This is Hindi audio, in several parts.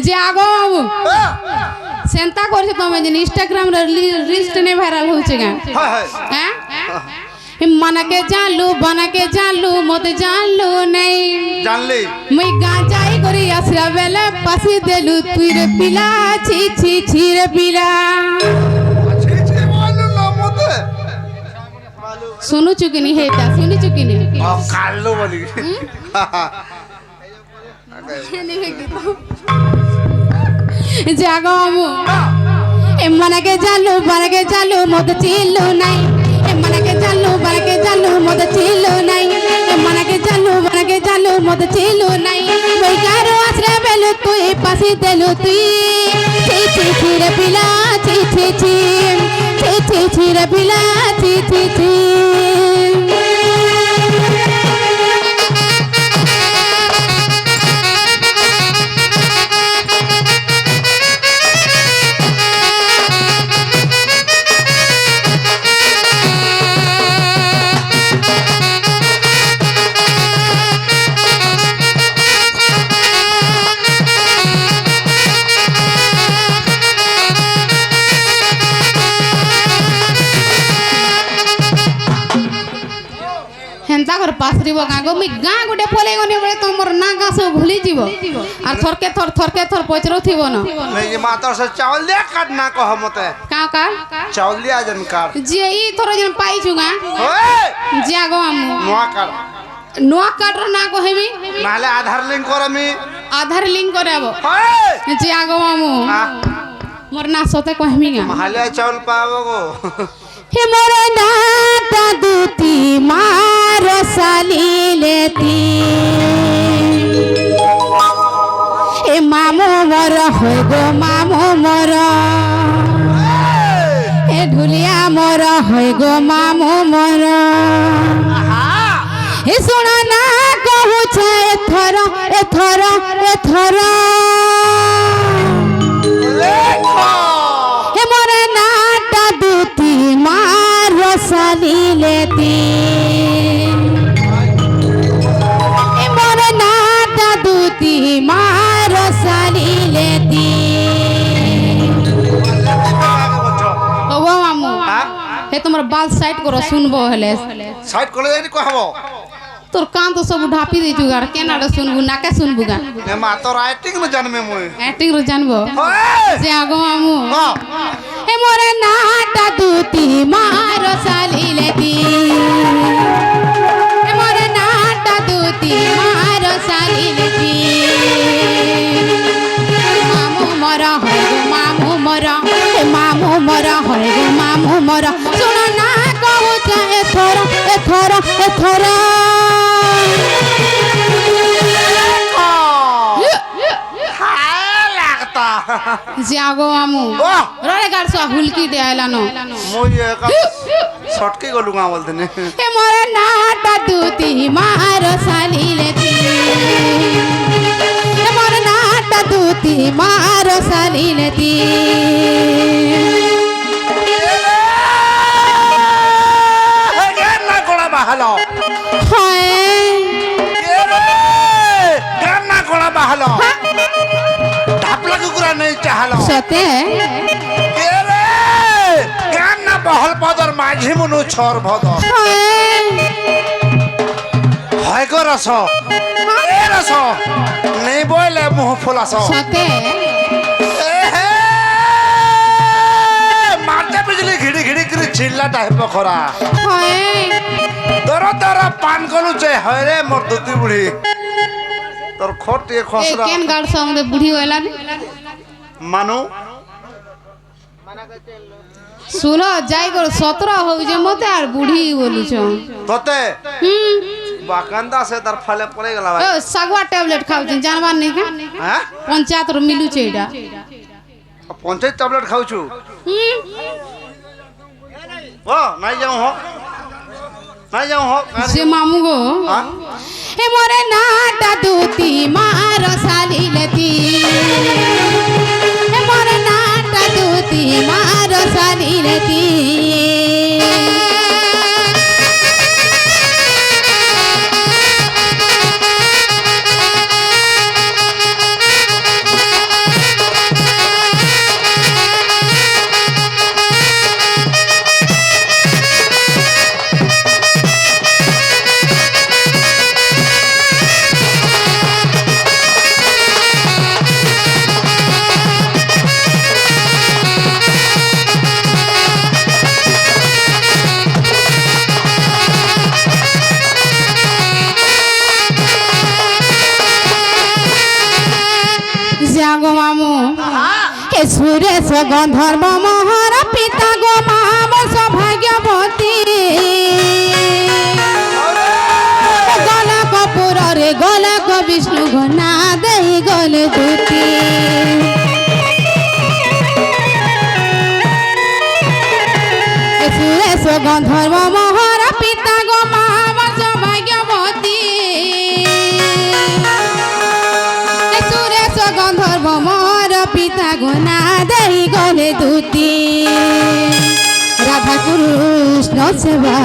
যে আগো সেন্তা করছে তুমি যে ইনস্টাগ্রাম রে রিলস নে ভাইরাল হচ্ছে গা হ্যাঁ मना के जानलू मत जानलू नहीं जानली मैं गांजाई करी असरा बेले पासी देलू तुई रे पिला छी छी छी रे पिला छी छी मालू ना मते सुनु चुकी नहीं है ता सुनी चुकी नहीं कालो वाली जागो मु ए मना के जानलू मत चिल्लू नहीं मना के जानलू मत चिल्लू नहीं मना के जानलू मत चिल्लू नहीं वही कारो आसरे बेलू तू पासी देलू तू छी छी छी रे पिला छी छी छी छी छी छी रे पिला छी छी छी हेंता कर पासरी बगा गो मी गां गोटे पले गने बळे तमर ना गां सब भूली जीवो और थरके थर पचरो थिबो न मैं ये मातर से चावल दे काट ना कह मते का चावल दिया जन काट जे ई थोर जन पाई जुगा ओए जे आगो हम नुआ काट ना को हेबी नाले आधार लिंक करबो ओए जे आगो हम मोर ना सोते कहमी गा महाले चावल पावो गो हे मोर नाटा दूती मार साली लेती ए मामो मोर होय गो मामो मोर ए ढुलिया मोर होय गो मामो मोर ए सुना ना कहू छे एथर हे मोर नाटा दूती मार साली लेती ए मोर नाटा दूती मार साली लेती ओ मामू हे तुम्हारा बाल साइड करो सुनबो हले साइड करे जाई कहबो तोर कान तो सब ढापी दे जुगार केनाडा सुनबु नाके सुनबु गा ए मा तो राइटिंग न जानमे मोय एक्टिंग रो जानबो ओए जे आगो मामू ए मोरे नाटा दूती मार साली लेती ए मोरे नाटा दूती मार साली लेती मामू मोरा होय गो मामू मोरा ए मामू मोरा होय गो मामू मोरा सुनो ना कहू चाहे थोरा जागो मामू रोले गाड़सो हुलकी दे आइला नो मोय एक शॉटके गलुगा बोलतने ए मोरे नाटा दूती मार साली लेती ए मोरे नाटा दूती मार साली लेती गाना कोड़ा बहालो हाय गाना कोड़ा बहालो ढापला कुकुरा नहीं चाहलो सते के रे गाना बहल पदर माझी मुनु छोर भदर हाय को रस ए रस नहीं बोले मुंह फुलास सते मारते बिजली घिड़ी घिड़ी कर चिल्ला टाइप खरा हाय तोरा पान कोनु चे हरे मोर दुती बुढ़ी तोर खोट ये खसरा केन गाड़सो हमदे बुढ़ी होइला ने मानु सुनो जाई कर 17 हो जे मते आर बुढ़ी बोलु छ तोते बाकंदा से दर फले पड़े गला ओ सगवा टैबलेट खाउ छ जानबा नहीं का हैं पंचायत रो मिलु छ एडा पंचायत टैबलेट खाउ छु ओ नहीं जाऊं हो से मामू गो हां ए मोरे नाटा दूती मार साली लेती ए मोरे नाटा दूती मार साली लेती আছে গো মামু এ সুরেশ গন্ধর্ব মোহর পিতা গো মাম সৌভাগ্যবতী গলা কপুর রে গলা ক বিষ্ণু গো না দেই গলে দুতি এ সুরেশ গন্ধর্ব মোহর পিতা গো মাম সৌভাগ্যবতী এ সুরেশ গন্ধর্ব মোহর পিতা গো না দেই গলে দুতি রাধা কৃষ্ণ সেবা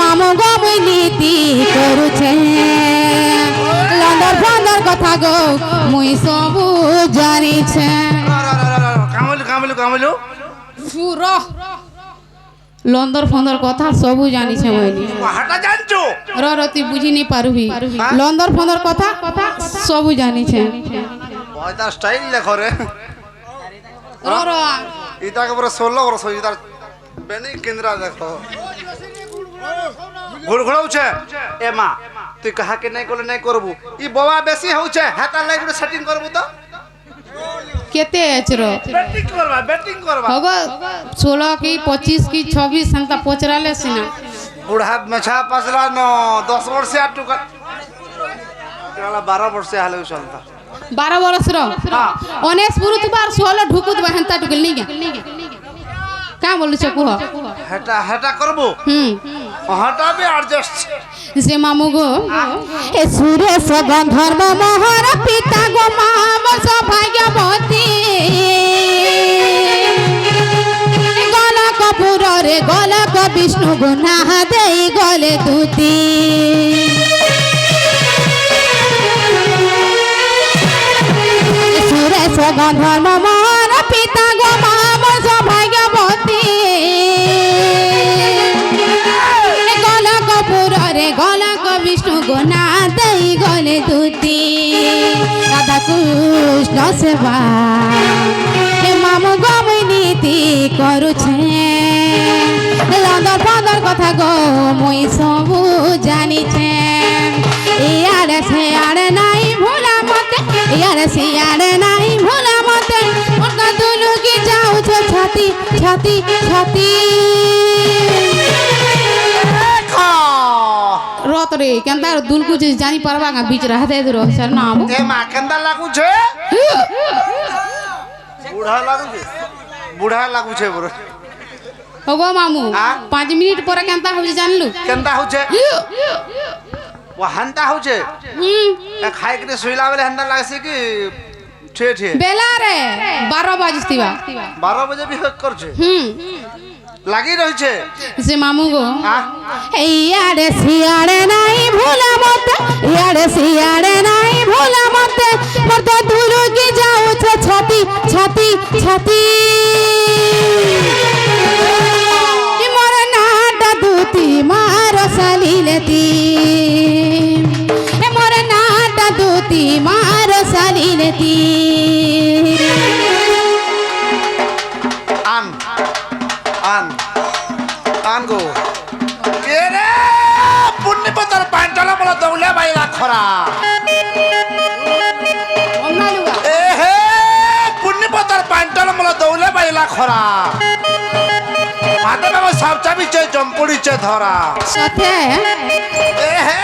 মামু গো নীতি করুছে লন্দর ফন্দর কথা গো মুই সবু জানিছে কামলু কামলু কামলু সুর লন্দর ফন্দর কথা সবু জানিছে মইনি হাটা জানছো রতি বুঝি নি পারবি লন্দর ফন্দর কথা সবু জানিছে ওইটা স্টাইল লেখো রে র ইটাকে পুরো 16 বর্ষ ইটার বেনি কেন্দ্রা দেখো ঘুর ঘুরাউছে এ মা তুই কাহাকে নাই করলে নাই করবু ই বাবা বেশি হউছে হাতা লাগি গুলো সেটিং করবু তো কেতে এচর ব্যাটিং করবা হগো 16 কি 25 কি 26 संता पचराले सिना बुढ़ा मेछा पसला न 10 वर्ष से आटू कर 12 वर्ष से हाले चलता 12 वर्ष रो हां अनेस पुरुत बार 16 ढुकुत बहनता टुकल नहीं का बोलु छ कुह हेटा हेटा करबो हटा भी एडजस्ट से मामू गो ए सुरेश गंधर्व मोहर पिता गो माम सौभाग्यवती गला कपूर रे गला क विष्णु गो ना देई गले दूती सुरेश गंधर्व मोहर पिता गो माम सौभाग्यवती गला कपूर रे गला क विष्णु गो ना देई गले दूती राधा कृष्ण सेवा हे मामू गो नीति करुछे लंदर फंदर कथा गो मुई सबू जानिछे इयारे से आड़े नाई भूला मते इयारे से आड़े नाई भूला मते उनका दुलू की जाऊ छे छाती छाती छाती रत रे केंता दुल कुछ जानी परवा का बीच रहते रो सर ना आबो ए मा केंदा लागू छे बुढ़ा लागू छे बोर होगो मामू 5 मिनट पर केंता हो जानलु केंदा हो छे वो हंता हो छे ए खाइ के सुइला बेले हंता लागसे कि ठे ठे बेला रे 12 बजतिबा 12 बजे भी कर छे লাগি রইছে সে মামু গো ইয়ারে সিয়ারে নাই ভোলা মতে ইয়ারে সিয়ারে নাই ভোলা মতে মোর তো দূর কি যাউছে ছাতি ছাতি ছাতি মোর নাটা দুতি মার সালিলেতি মোর নাটা দুতি মার সালিলেতি আন আন আন গো কে রে পুণ্য পতর পাঁচলা বলা দৌলে বাইলা খরা এ হে পুণ্য পতর পাঁচলা বলা দৌলে বাইলা খরা মাতে বাবা সাবচা বিচে জম্পুড়িছে ধরা সাথে এ হে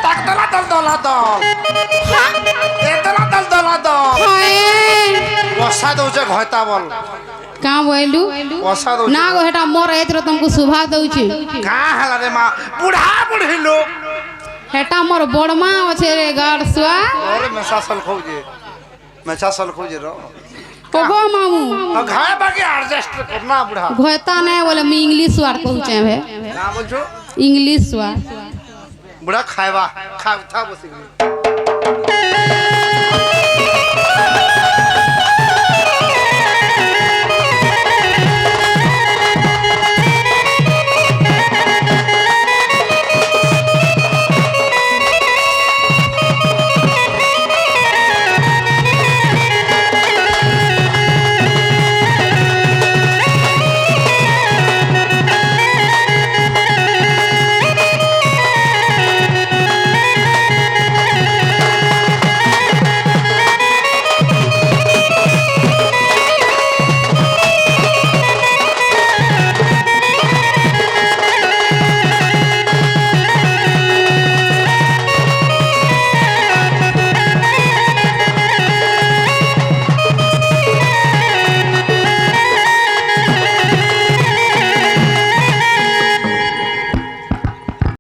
তাকতলা দল দলা দল এ দলা দল দলা দল বসা দউছে ঘয়তা বল का बोलू बसा दउছে ना गो हेटा मोर एतरो तुमको सुभा दउची का हला रे मां बुढ़ा बुढ़ी लोग हेटा मोर बड़मा अछे रे गाड़सुआ अरे मेसा सल खोजे रो ओगो मामू घाय बाकी एडजस्ट करना बुढ़ा घोता नहीं बोले मैं इंग्लिश वार कहूचे भे ना बोलछो इंग्लिश वार बुढ़ा खाएबा खा था बसी